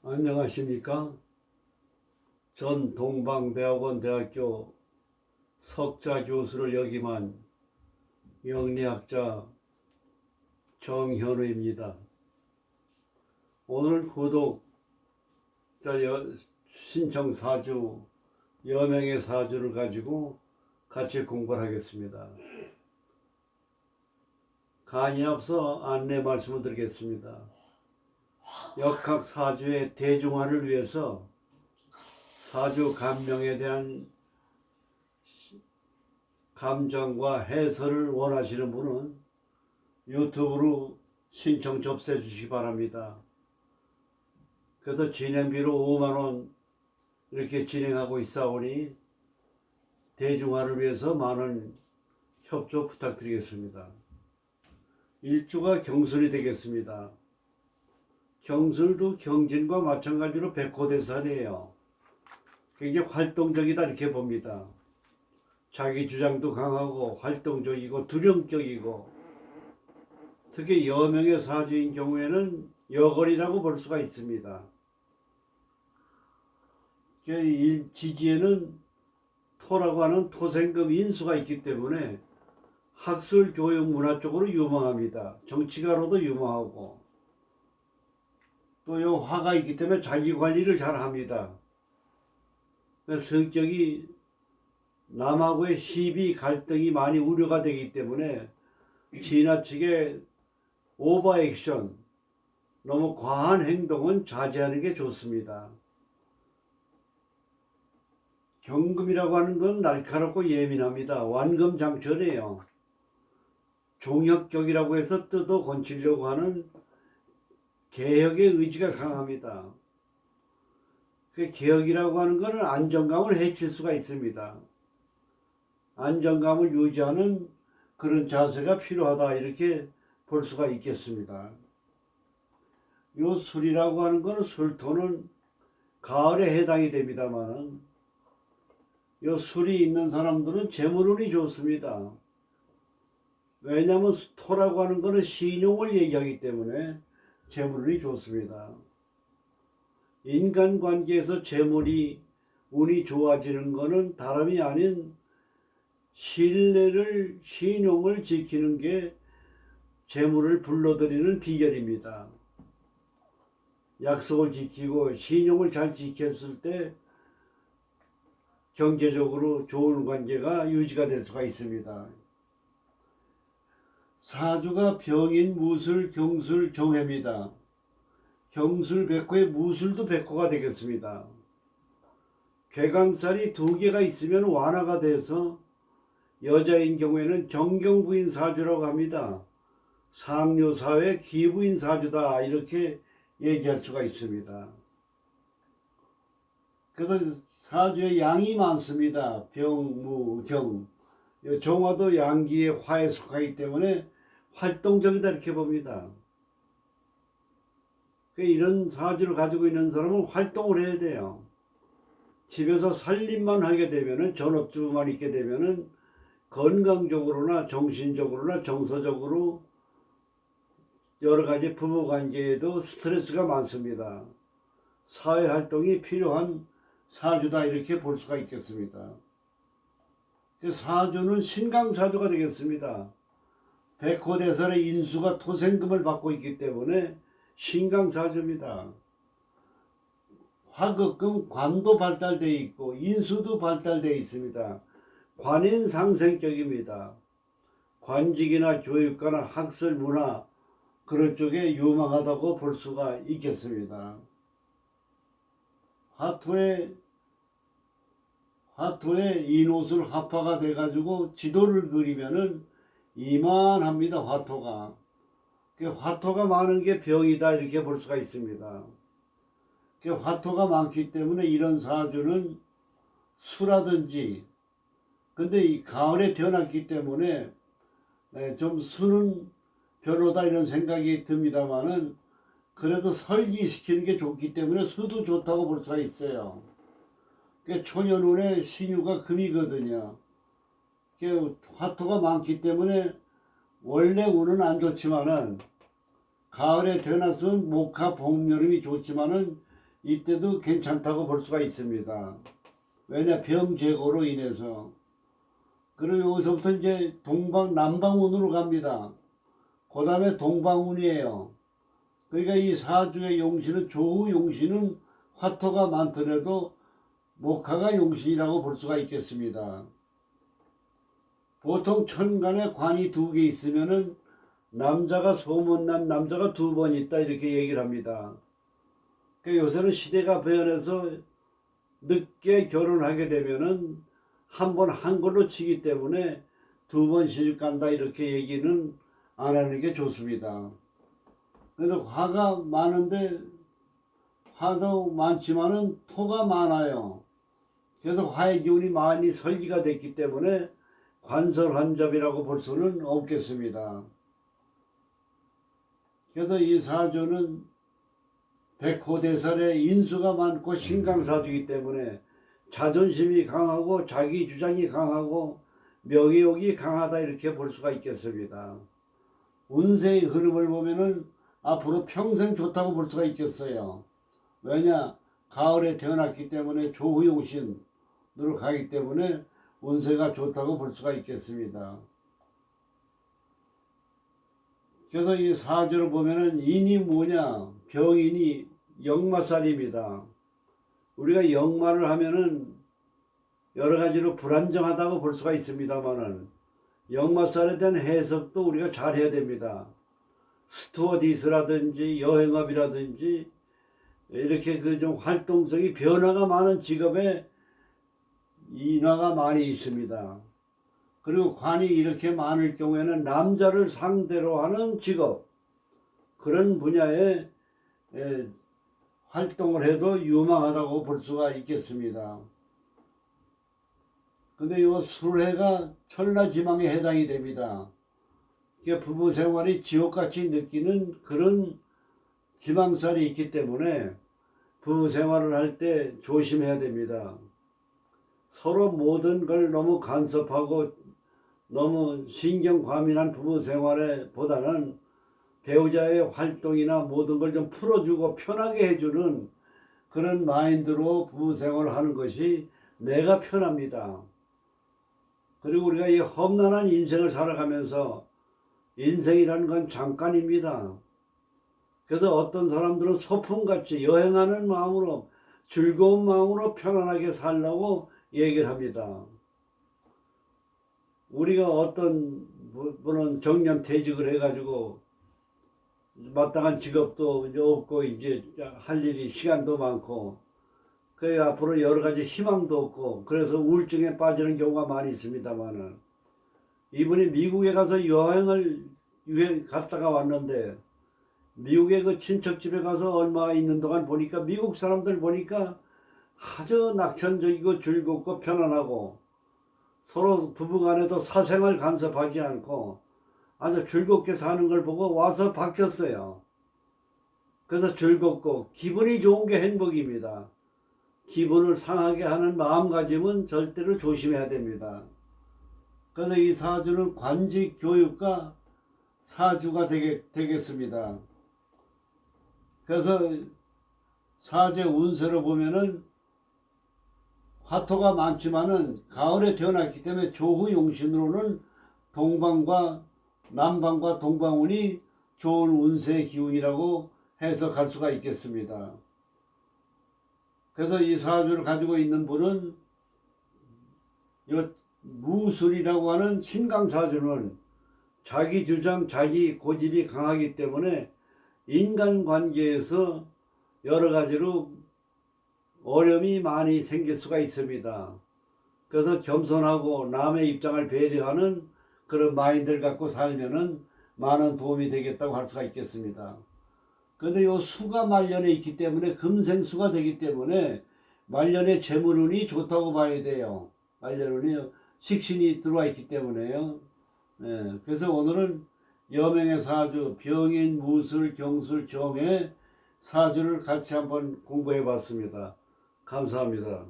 안녕하십니까? 전 동방대학원 대학교 석좌 교수를 역임한 영리학자 정현우입니다. 오늘 구독자 신청 사주, 여명의 사주를 가지고 같이 공부를 하겠습니다. 강의 앞서 안내 말씀을 드리겠습니다. 역학 사주의 대중화를 위해서 사주 감명에 대한 감정과 해설을 원하시는 분은 유튜브로 신청 접수해 주시기 바랍니다. 그래서 진행비로 5만원 이렇게 진행하고 있사오니 대중화를 위해서 많은 협조 부탁드리겠습니다. 일주가 경술이 되겠습니다. 경술도 경진과 마찬가지로 백호대산이에요. 굉장히 활동적이다 이렇게 봅니다. 자기 주장도 강하고 활동적이고 두령격이고, 특히 여명의 사주인 경우에는 여걸이라고 볼 수가 있습니다. 지지에는 토라고 하는 토생금 인수가 있기 때문에 학술, 교육, 문화 쪽으로 유망합니다. 정치가로도 유망하고, 또 요 화가 있기 때문에 자기 관리를 잘 합니다. 성격이 남하고의 시비, 갈등이 많이 우려가 되기 때문에 지나치게 오버 액션, 너무 과한 행동은 자제하는 게 좋습니다. 경금이라고 하는 건 날카롭고 예민합니다. 완금장천이에요. 종혁격이라고 해서 뜯어 건치려고 하는 개혁의 의지가 강합니다. 그 개혁이라고 하는 것은 안정감을 해칠 수가 있습니다. 안정감을 유지하는 그런 자세가 필요하다 이렇게 볼 수가 있겠습니다. 요 술이라고 하는 것은 술토는 가을에 해당이 됩니다만, 요 술이 있는 사람들은 재물운이 좋습니다. 왜냐하면 토라고 하는 것은 신용을 얘기하기 때문에 재물운이 좋습니다. 인간관계에서 재물이 운이 좋아지는 것은 다름이 아닌 신뢰를, 신용을 지키는 게 재물을 불러들이는 비결입니다. 약속을 지키고 신용을 잘 지켰을 때 경제적으로 좋은 관계가 유지가 될 수가 있습니다. 사주가 병인, 무술, 경술, 정해입니다. 경술 백호의 무술도 백호가 되겠습니다. 괴강살이 2개가 있으면 완화가 돼서 여자인 경우에는 정경부인 사주라고 합니다. 상류사회 기부인 사주다 이렇게 얘기할 수가 있습니다. 그래서 사주에 양이 많습니다. 병, 무, 경. 정화도 양기의 화에 속하기 때문에 활동적이다 이렇게 봅니다. 이런 사주를 가지고 있는 사람은 활동을 해야 돼요. 집에서 살림만 하게 되면은, 전업주부만 있게 되면은 건강적으로나 정신적으로나 정서적으로 여러 가지 부부관계에도 스트레스가 많습니다. 사회활동이 필요한 사주다 이렇게 볼 수가 있겠습니다. 사주는 신강사주가 되겠습니다. 백호대살의 인수가 토생금을 받고 있기 때문에 신강사주입니다. 화극금 관도 발달되어 있고 인수도 발달되어 있습니다. 관인상생격입니다. 관직이나 교육과나 학술, 문화 그런 쪽에 유망하다고 볼 수가 있겠습니다. 화토에 인옷을 합화가 돼가지고 지도를 그리면은 이만합니다. 화토가. 화토가 많은 게 병이다 이렇게 볼 수가 있습니다. 화토가 많기 때문에 이런 사주는 수라든지, 근데 이 가을에 태어났기 때문에 좀 수는 별로다 이런 생각이 듭니다만은, 그래도 설기시키는 게 좋기 때문에 수도 좋다고 볼 수가 있어요. 초년운의 신유가 금이거든요. 화토가 많기 때문에 원래 운은 안 좋지만은, 가을에 태어났으면 목화 봄 여름이 좋지만은 이때도 괜찮다고 볼 수가 있습니다. 왜냐 병 제거로 인해서. 그리고 여기서부터 이제 남방운으로 갑니다. 그 다음에 동방운이에요. 그러니까 이 사주의 용신은 조후 용신은 화토가 많더라도 목화가 용신이라고 볼 수가 있겠습니다. 보통 천간에 관이 2개 있으면은 남자가 소문난 남자가 2번 있다 이렇게 얘기를 합니다. 그러니까 요새는 시대가 변해서 늦게 결혼하게 되면은 한 번 한 걸로 치기 때문에 2번 시집 간다 이렇게 얘기는 안 하는 게 좋습니다. 그래서 화가 많은데 화도 많지만은 토가 많아요. 그래서 화의 기운이 많이 설기가 됐기 때문에 관설환잡이라고 볼 수는 없겠습니다. 그래서 이 사주는 백호대살에 인수가 많고 신강사주이기 때문에 자존심이 강하고 자기 주장이 강하고 명예욕이 강하다 이렇게 볼 수가 있겠습니다. 운세의 흐름을 보면은 앞으로 평생 좋다고 볼 수가 있겠어요. 왜냐 가을에 태어났기 때문에 조후용신으로 가기 때문에 운세가 좋다고 볼 수가 있겠습니다. 그래서 이 사주를 보면은 인이 뭐냐 병인이 역마살입니다. 우리가 역마를 하면은 여러 가지로 불안정하다고 볼 수가 있습니다만은 역마살에 대한 해석도 우리가 잘 해야 됩니다. 스튜어디스라든지 여행업이라든지 이렇게 그 좀 활동성이 변화가 많은 직업에 인화가 많이 있습니다. 그리고 관이 이렇게 많을 경우에는 남자를 상대로 하는 직업 그런 분야에 활동을 해도 유망하다고 볼 수가 있겠습니다. 근데 이 술해가 천라지망에 해당이 됩니다. 부부 생활이 지옥같이 느끼는 그런 지망살이 있기 때문에 부부 생활을 할 때 조심해야 됩니다. 서로 모든 걸 너무 간섭하고 너무 신경 과민한 부부 생활에 보다는 배우자의 활동이나 모든 걸 좀 풀어주고 편하게 해주는 그런 마인드로 부부 생활을 하는 것이 내가 편합니다. 그리고 우리가 이 험난한 인생을 살아가면서 인생이라는 건 잠깐입니다. 그래서 어떤 사람들은 소풍같이 여행하는 마음으로 즐거운 마음으로 편안하게 살라고 얘기를 합니다. 우리가 어떤 분은 정년퇴직을 해가지고 마땅한 직업도 이제 없고 이제 할 일이 시간도 많고 그 앞으로 여러 가지 희망도 없고 그래서 우울증에 빠지는 경우가 많이 있습니다만은 이분이 미국에 가서 여행을 갔다가 왔는데 미국의 그 친척집에 가서 얼마 있는 동안 보니까 미국 사람들 보니까 아주 낙천적이고 즐겁고 편안하고 서로 부부간에도 사생활 간섭하지 않고 아주 즐겁게 사는 걸 보고 와서 바뀌었어요. 그래서 즐겁고 기분이 좋은 게 행복입니다. 기분을 상하게 하는 마음가짐은 절대로 조심해야 됩니다. 그래서 이 사주는 관직 교육과 사주가 되겠습니다. 그래서 사주의 운세로 보면은 화토가 많지만은 가을에 태어났기 때문에 조후 용신으로는 동방과 남방과 동방운이 좋은 운세의 기운이라고 해석할 수가 있겠습니다. 그래서 이 사주를 가지고 있는 분은 이 무술이라고 하는 신강사주는 자기 주장, 자기 고집이 강하기 때문에 인간관계에서 여러 가지로 어려움이 많이 생길 수가 있습니다. 그래서 겸손하고 남의 입장을 배려하는 그런 마인드를 갖고 살면은 많은 도움이 되겠다고 할 수가 있겠습니다. 그런데 요 수가 말년에 있기 때문에 금생수가 되기 때문에 말년에 재물운이 좋다고 봐야 돼요. 말년운이 식신이 들어와 있기 때문에요. 그래서 오늘은 여명의 사주, 병인, 무술, 경술, 정의 사주를 같이 한번 공부해 봤습니다. 감사합니다.